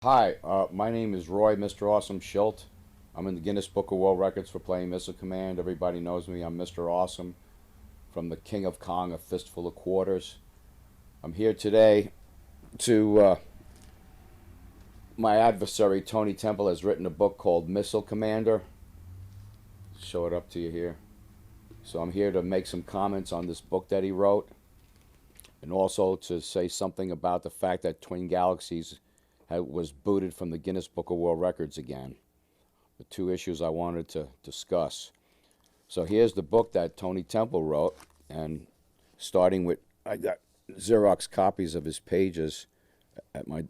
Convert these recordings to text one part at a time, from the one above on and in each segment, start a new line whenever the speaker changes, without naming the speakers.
Hi, my name is Roy, Mr. Awesome Shildt. I'm in the Guinness Book of World Records for playing Missile Command. Everybody knows me. I'm Mr. Awesome from the King of Kong, A Fistful of Quarters. I'm here today to. My adversary, Tony Temple, has written a book called Missile Commander. Show it up to you here. So I'm here to make some comments on this book that he wrote, and also to say something about the fact that Twin Galaxies was booted from the Guinness Book of World Records again. The two issues I wanted to discuss. So here's the book that Tony Temple wrote, and starting with, I got Xerox copies of his pages at my,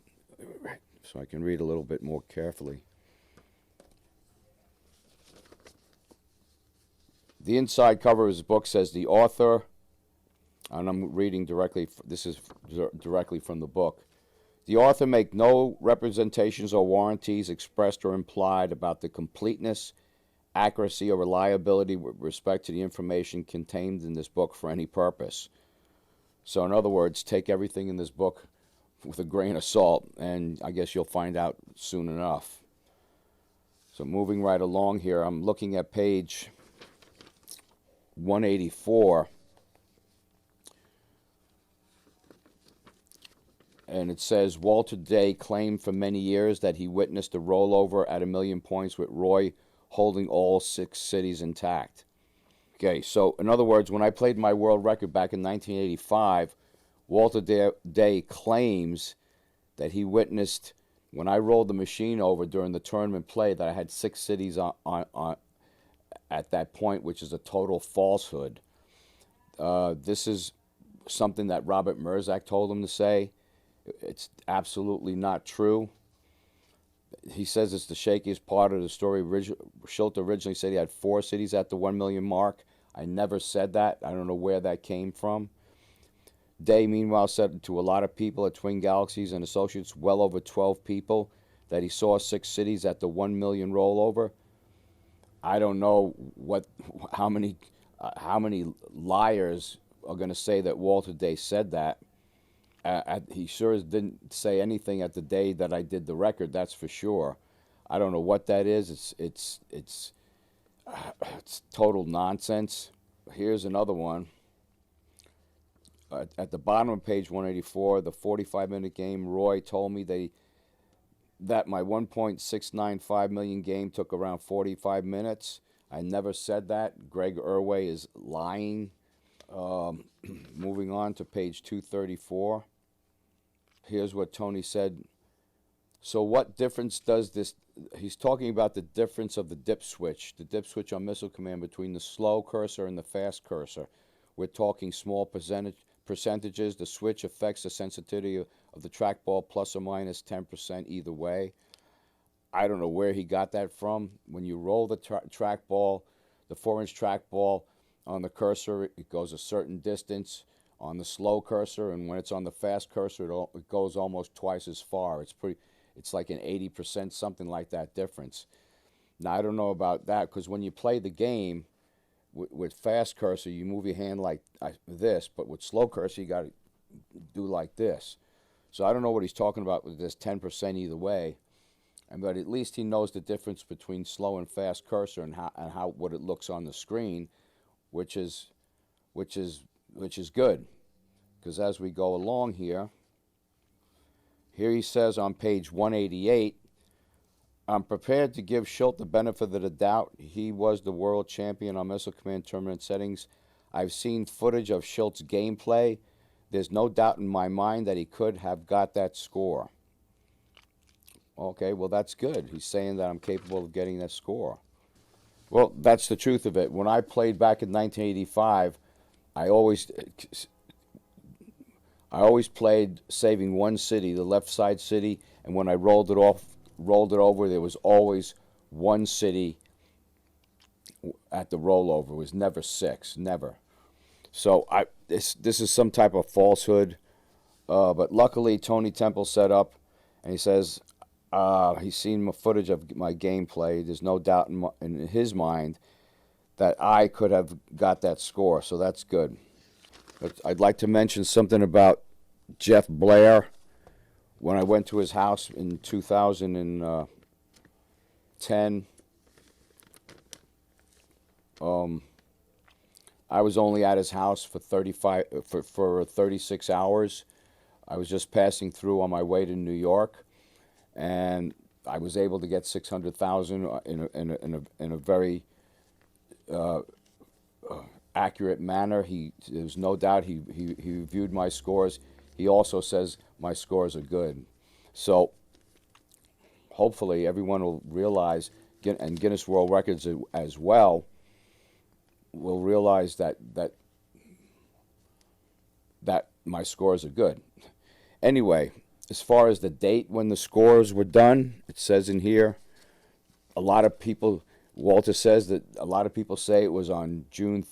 so I can read a little bit more carefully. The inside cover of his book says the author, and I'm reading directly, this is directly from the book. The author make no representations or warranties expressed or implied about the completeness, accuracy, or reliability with respect to the information contained in this book for any purpose. So in other words, take everything in this book with a grain of salt, and I guess you'll find out soon enough. So moving right along here, I'm looking at page 184. And it says, Walter Day claimed for many years that he witnessed a rollover at 1,000,000 points with Roy holding all 6 cities intact. Okay, so in other words, when I played my world record back in 1985, Walter Day claims that he witnessed, when I rolled the machine over during the tournament play, that I had 6 cities on at that point, which is a total falsehood. This is something that Robert Merzak told him to say. It's absolutely not true. He says it's the shakiest part of the story. Shildt originally said he had 4 cities at the 1,000,000 mark. I never said that. I don't know where that came from. Day, meanwhile, said to a lot of people at Twin Galaxies and Associates, well over 12 people, that he saw 6 cities at the 1,000,000 rollover. I don't know how many liars are going to say that Walter Day said that. He sure didn't say anything at the day that I did the record. That's for sure. I don't know what that is. It's total nonsense. Here's another one. At the bottom of page 184, the 45-minute game. Roy told me that my 1.695 million game took around 45 minutes. I never said that. Greg Irway is lying. Moving on to page 234. Here's what Tony said. So what difference does this... He's talking about the difference of the dip switch on Missile Command between the slow cursor and the fast cursor. We're talking small percentages. The switch affects the sensitivity of the trackball plus or minus 10% either way. I don't know where he got that from. When you roll the trackball, the 4-inch trackball on the cursor, it goes a certain distance on the slow cursor, and when it's on the fast cursor, it goes almost twice as far. It's like an 80%, something like that difference. Now, I don't know about that, because when you play the game with fast cursor, you move your hand like this, but with slow cursor, you got to do like this. So I don't know what he's talking about with this 10% either way, but at least he knows the difference between slow and fast cursor and how what it looks on the screen, which is good, because as we go along here he says on page 188, I'm prepared to give Shildt the benefit of the doubt. He was the world champion on Missile Command tournament settings. I've seen footage of Shilt's gameplay. There's no doubt in my mind that he could have got that score. Okay, well, that's good. He's saying that I'm capable of getting that score. Well, that's the truth of it. When I played back in 1985, I always played saving one city, the left side city, and when I rolled it over, there was always one city at the rollover. It was never 6, never. So this is some type of falsehood, but luckily Tony Temple set up, and he says he's seen footage of my gameplay. There's no doubt in his mind that I could have got that score, so that's good. But I'd like to mention something about Jeff Blair, when I went to his house in 2010, I was only at his house for 36 hours. I was just passing through on my way to New York, and I was able to get 600,000 in a very accurate manner. There's no doubt he reviewed my scores. He also says my scores are good. So hopefully everyone will realize, and Guinness World Records as well, will realize that my scores are good. Anyway, as far as the date when the scores were done, it says in here, a lot of people, Walter says that a lot of people say it was on June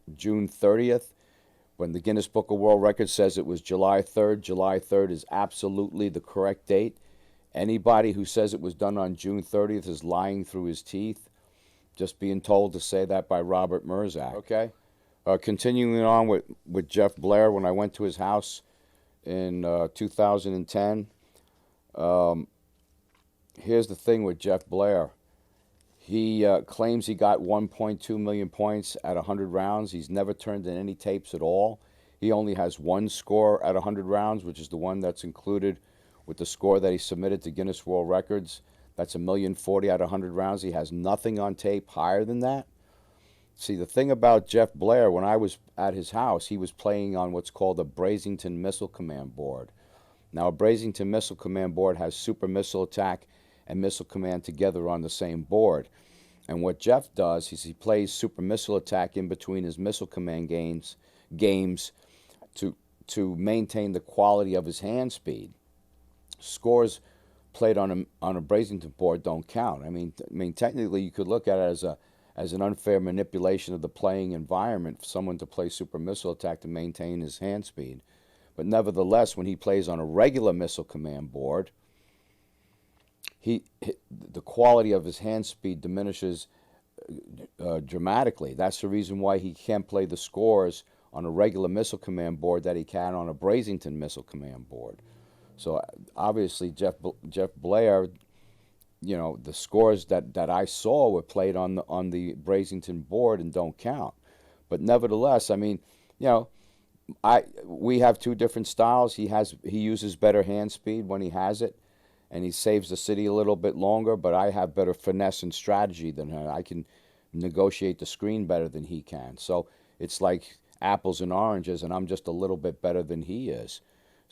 30th, when the Guinness Book of World Records says it was July 3rd. July 3rd is absolutely the correct date. Anybody who says it was done on June 30th is lying through his teeth. Just being told to say that by Robert Murzak. Okay. Continuing on with Jeff Blair, when I went to his house in 2010, here's the thing with Jeff Blair. He claims he got 1.2 million points at 100 rounds. He's never turned in any tapes at all. He only has one score at 100 rounds, which is the one that's included with the score that he submitted to Guinness World Records. That's 1,040,000 out of 100 rounds. He has nothing on tape higher than that. See, the thing about Jeff Blair, when I was at his house, he was playing on what's called a Brazington Missile Command board. Now, a Brazington Missile Command board has Super Missile Attack and Missile Command together on the same board. And what Jeff does is he plays Super Missile Attack in between his Missile Command games to maintain the quality of his hand speed. Scores played on a Brazington board don't count. I mean, technically you could look at it as an unfair manipulation of the playing environment for someone to play Super Missile Attack to maintain his hand speed. But nevertheless, when he plays on a regular Missile Command board, the quality of his hand speed diminishes dramatically. That's the reason why he can't play the scores on a regular Missile Command board that he can on a Brazington Missile Command board. So obviously Jeff Blair, you know, the scores that I saw were played on the Brazington board and don't count. But nevertheless, I mean, you know, we have two different styles. He uses better hand speed when he has it, and he saves the city a little bit longer. But I have better finesse and strategy than him. I can negotiate the screen better than he can. So it's like apples and oranges, and I'm just a little bit better than he is.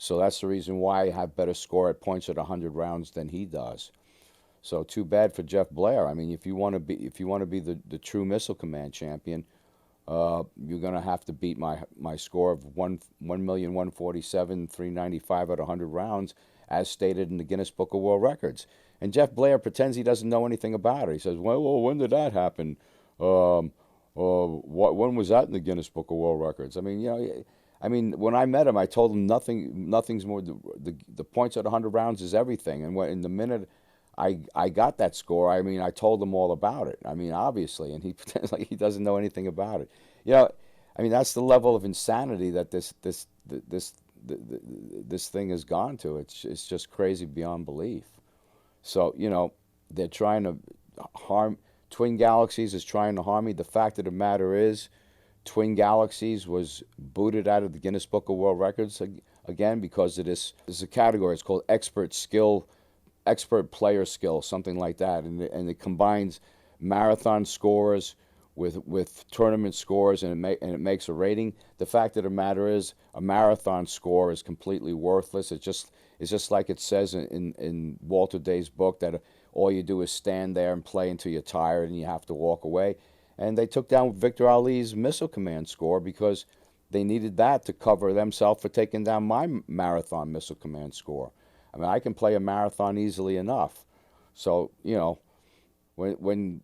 So that's the reason why I have better score at points at 100 rounds than he does. So too bad for Jeff Blair. I mean, if you want to be the true Missile Command champion, you're going to have to beat my score of 1,147,395 at 100 rounds, as stated in the Guinness Book of World Records. And Jeff Blair pretends he doesn't know anything about it. He says, "Well, when did that happen? When was that in the Guinness Book of World Records?" I mean, you know. I mean, when I met him, I told him nothing's more. The points at 100 rounds is everything. And in the minute I got that score, I mean, I told him all about it. I mean, obviously, and he pretends like he doesn't know anything about it. You know, I mean, that's the level of insanity that this thing has gone to. It's just crazy beyond belief. So, you know, they're trying to harm. Twin Galaxies is trying to harm me. The fact of the matter is, Twin Galaxies was booted out of the Guinness Book of World Records again because of this. There's a category. It's called expert player skill, something like that, and it combines marathon scores with tournament scores, and it makes a rating. The fact of the matter is, a marathon score is completely worthless. It's just like it says in Walter Day's book that all you do is stand there and play until you're tired and you have to walk away. And they took down Victor Ali's Missile Command score because they needed that to cover themselves for taking down my marathon Missile Command score. I mean, I can play a marathon easily enough. So, you know, when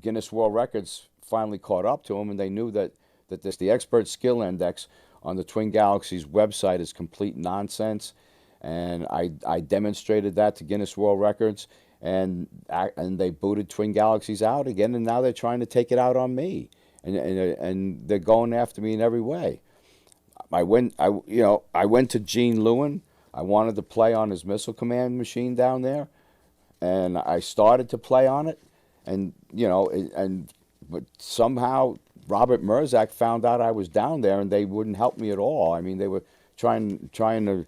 Guinness World Records finally caught up to him and they knew that the expert skill index on the Twin Galaxies website is complete nonsense, and I demonstrated that to Guinness World Records, and they booted Twin Galaxies out again, and now they're trying to take it out on me, and they're going after me in every way. I went to Gene Lewin, I wanted to play on his missile command machine down there, and I started to play on it, and but somehow Robert Merzak found out I was down there, and they wouldn't help me at all. I mean, they were trying to.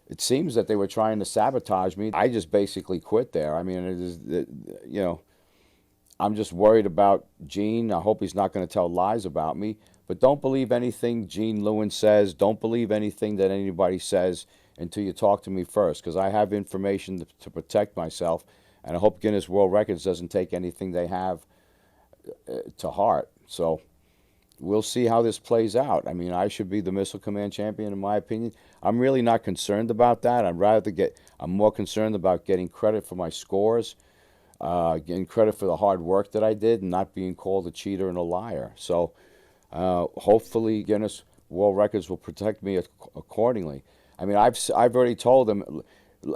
It seems that they were trying to sabotage me. I just basically quit there. I mean, I'm just worried about Gene. I hope he's not going to tell lies about me. But don't believe anything Gene Lewin says. Don't believe anything that anybody says until you talk to me first, because I have information to protect myself, and I hope Guinness World Records doesn't take anything they have to heart. So we'll see how this plays out. I mean, I should be the Missile Command champion, in my opinion. I'm really not concerned about that. I'm more concerned about getting credit for my scores, getting credit for the hard work that I did, and not being called a cheater and a liar. So hopefully Guinness World Records will protect me accordingly. I mean, I've already told them.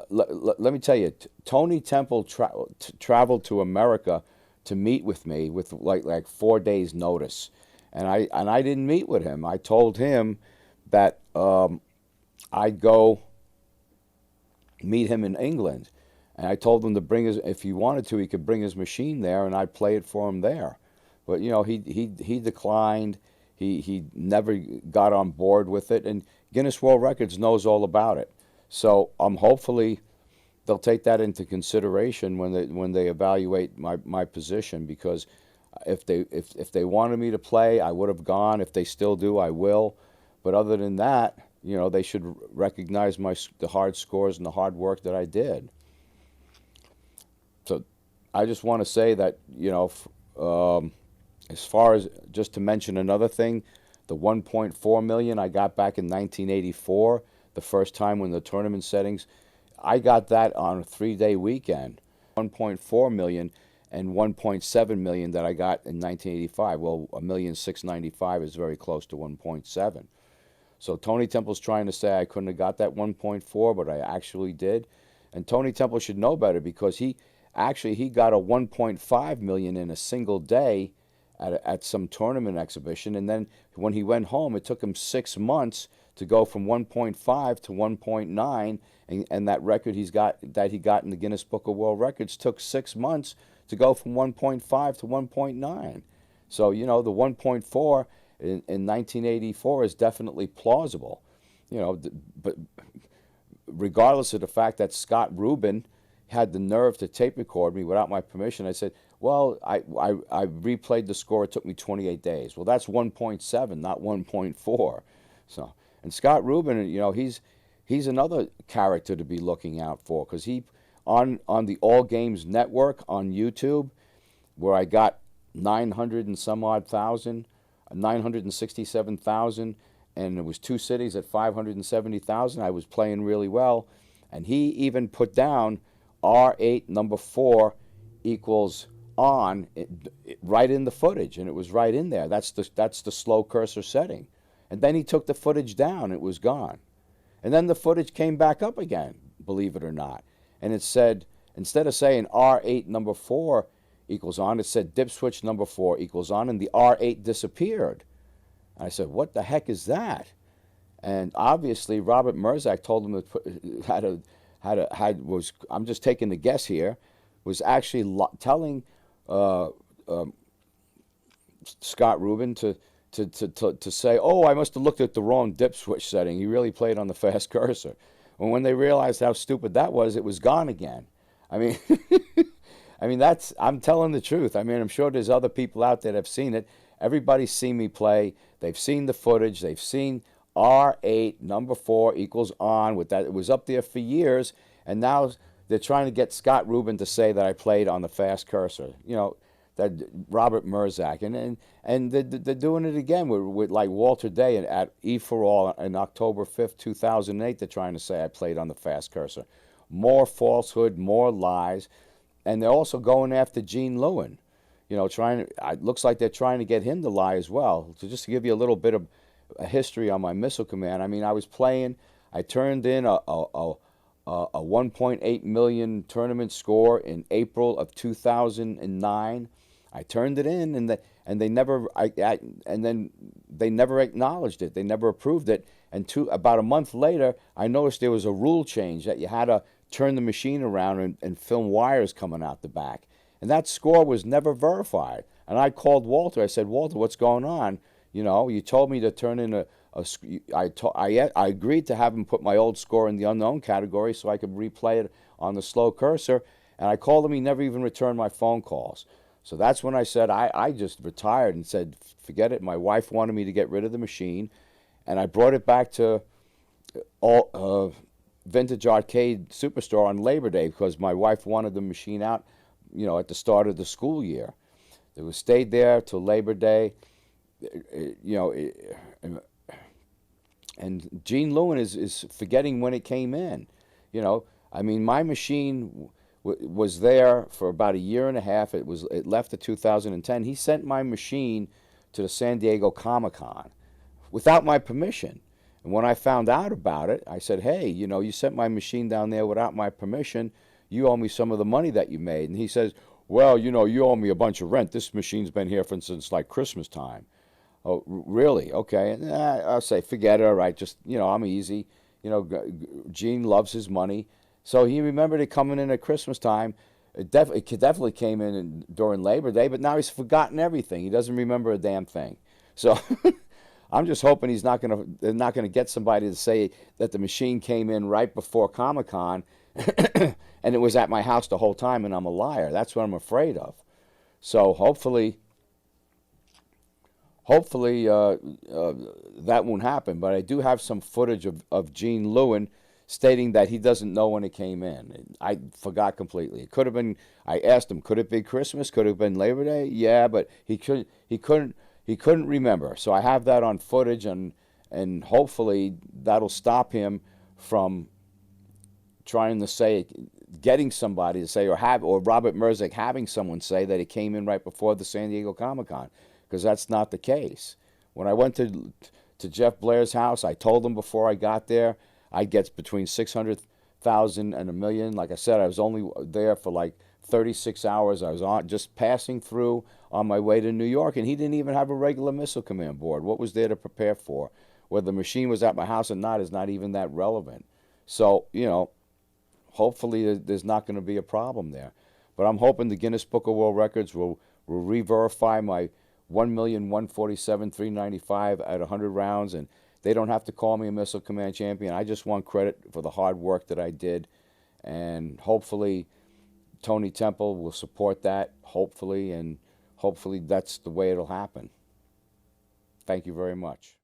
Let me tell you, Tony Temple traveled to America to meet with me with like 4 days notice, and I didn't meet with him. I told him that I'd go meet him in England, and I told him to bring his, if he wanted to, he could bring his machine there, and I'd play it for him there. But he declined. He never got on board with it, and Guinness World Records knows all about it. So hopefully they'll take that into consideration when they evaluate my position, because if they wanted me to play, I would have gone. If they still do, I will. But other than that, they should recognize the hard scores and the hard work that I did. So I just want to say that, as far as, just to mention another thing, the 1.4 million I got back in 1984, the first time when the tournament settings, I got that on a 3-day weekend. 1.4 million and 1.7 million that I got in 1985. Well, 1,695,000 is very close to 1.7. So Tony Temple's trying to say I couldn't have got that 1.4, but I actually did. And Tony Temple should know better, because he got a 1.5 million in a single day at some tournament exhibition, and then when he went home, it took him 6 months to go from 1.5 to 1.9, and that record he got in the Guinness Book of World Records took 6 months to go from 1.5 to 1.9. So the 1.4 in 1984 is definitely plausible, but regardless of the fact that Scott Rubin had the nerve to tape record me without my permission, I said, well, I replayed the score. It took me 28 days. Well, that's 1.7, not 1.4. So, and Scott Rubin, he's another character to be looking out for, because he on the All Games Network on YouTube, where I got 900 and some odd thousand, 967,000, and it was 2 cities at 570,000. I was playing really well, and he even put down R8 number 4 equals on right in the footage, and it was right in there. That's the slow cursor setting. And then he took the footage down. It was gone. And then the footage came back up again, believe it or not. And it said, instead of saying R8 number 4 equals on, it said dip switch number 4 equals on, and the R8 disappeared. And I said, what the heck is that? And obviously Robert Merzak told him to I'm just taking the guess here, was actually telling Scott Rubin to say, oh, I must have looked at the wrong dip switch setting. He really played on the fast cursor. And when they realized how stupid that was, it was gone again. I mean, I'm telling the truth. I mean, I'm sure there's other people out there that have seen it. Everybody's seen me play. They've seen the footage. They've seen R8 number 4 equals on with that. It was up there for years, and now they're trying to get Scott Rubin to say that I played on the fast cursor. That Robert Merzak, and they're doing it again with like Walter Day at E for All on October 5th, 2008. They're trying to say I played on the fast cursor. More falsehood, more lies, and they're also going after Gene Lewin. It looks like they're trying to get him to lie as well. So just to give you a little bit of a history on my missile command, I mean, I was playing. I turned in a 1.8 million tournament score in April of 2009. I turned it in, and they never. And then they never acknowledged it. They never approved it. And about a month later, I noticed there was a rule change that you had to turn the machine around and film wires coming out the back. And that score was never verified. And I called Walter. I said, Walter, what's going on? You know, you told me to turn in I agreed to have him put my old score in the unknown category so I could replay it on the slow cursor. And I called him. He never even returned my phone calls. So that's when I said, I just retired and said, forget it. My wife wanted me to get rid of the machine. And I brought it back to Vintage Arcade Superstore on Labor Day because my wife wanted the machine out, you know, at the start of the school year. It was stayed there till Labor Day, you know, and Gene Lewin is forgetting when it came in. You know, I mean, my machine was there for about a year and a half. It left in 2010. He sent my machine to the San Diego Comic-Con without my permission. And when I found out about it, I said, hey, you know, you sent my machine down there without my permission. You owe me some of the money that you made. And he says, well, you know, you owe me a bunch of rent. This machine's been here since like Christmas time. Oh, really? Okay. And I'll say, forget it. All right. Just, you know, I'm easy. You know, Gene loves his money. So he remembered it coming in at Christmas time. It definitely came in during Labor Day, but now he's forgotten everything. He doesn't remember a damn thing. So I'm just hoping they're not gonna get somebody to say that the machine came in right before Comic-Con and it was at my house the whole time and I'm a liar. That's what I'm afraid of. So hopefully that won't happen. But I do have some footage of Gene Lewin stating that he doesn't know when it came in. I forgot completely. It could have been. I asked him, could it be Christmas? Could it have been Labor Day? Yeah, but he couldn't remember. So I have that on footage, and hopefully that'll stop him from trying to say, getting somebody to say, or Robert Merzik having someone say that it came in right before the San Diego Comic-Con, because that's not the case. When I went to Jeff Blair's house, I told him before I got there I'd get between 600,000 and 1 million. Like I said, I was only there for like 36 hours. I was just passing through on my way to New York, and he didn't even have a regular missile command board. What was there to prepare for? Whether the machine was at my house or not is not even that relevant. So, you know, hopefully there's not going to be a problem there. But I'm hoping the Guinness Book of World Records will re-verify my 1,147,395 at 100 rounds, and they don't have to call me a Missile Command champion. I just want credit for the hard work that I did, and hopefully Tony Temple will support that, hopefully, and hopefully that's the way it'll happen. Thank you very much.